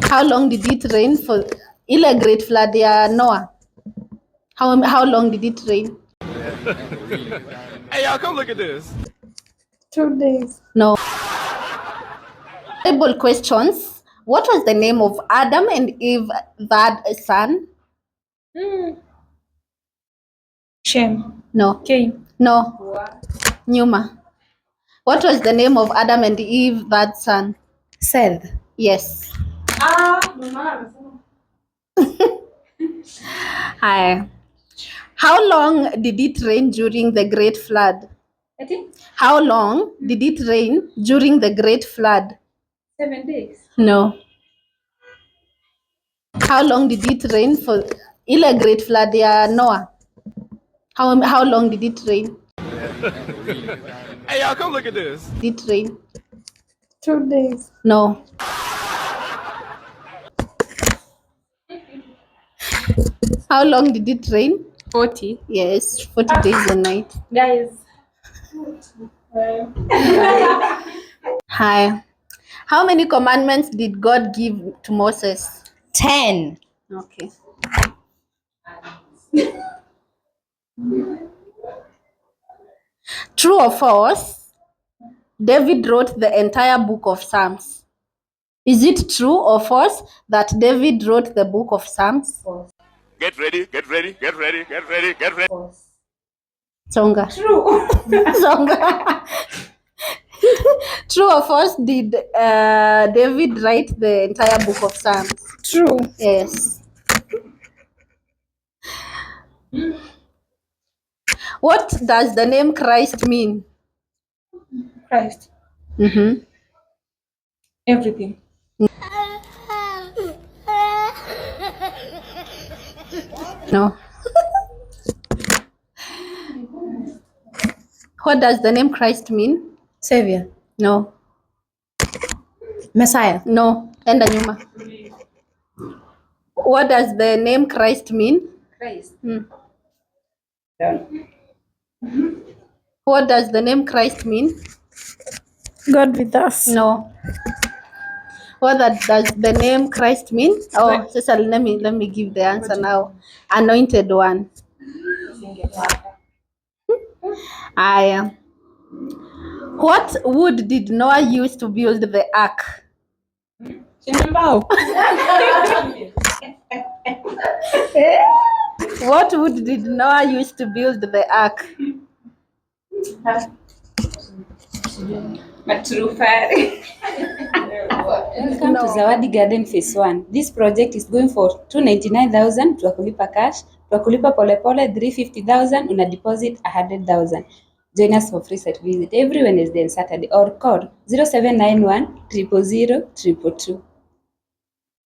How long did it rain for ile great flood ya Noah? How long did it rain? Hey, y'all, come look at this. 2 days. No. Bible questions. What was the name of Adam and Eve that a son? Shem. No. Cain. No. Nyuma. What was the name of Adam and Eve that son? Seth. Yes. Hi. How long did it rain during the great flood? How long did it rain during the great flood? 7 days. No. How long did it rain for ile great flood ya Noah? How long did it rain? Hey, y'all, come look at this. Did it rain? 2 days. No. How long did it rain? 40. Yes, 40 days and night. Guys. Hi. How many commandments did God give to Moses? 10. Okay. True or false? David wrote the entire book of Psalms. Is it true or false that David wrote the book of Psalms? Get ready, get ready, get ready, get ready, get ready. Songa. True. Songa. True or false? Did David write the entire book of Psalms? True. Yes. What does the name Christ mean? Christ. Mm-hmm. Everything. No. What does the name Christ mean? Savior. No. Messiah. No. Enda nyuma. What does the name Christ mean? Christ. What does the name Christ mean? God with us. No. What does the name Christ mean? Oh, sasa let me give the answer now. Anointed one. Aya. What wood did Noah use to build the ark? What wood did Noah use to build the ark? Welcome to Zawadi Garden Phase 1. This project is going for 299,000 tuakulipa cash, tuakulipa polepole 350,000, una deposit 100,000. Join us for free site visit every Wednesday and Saturday or call 0791 000 222.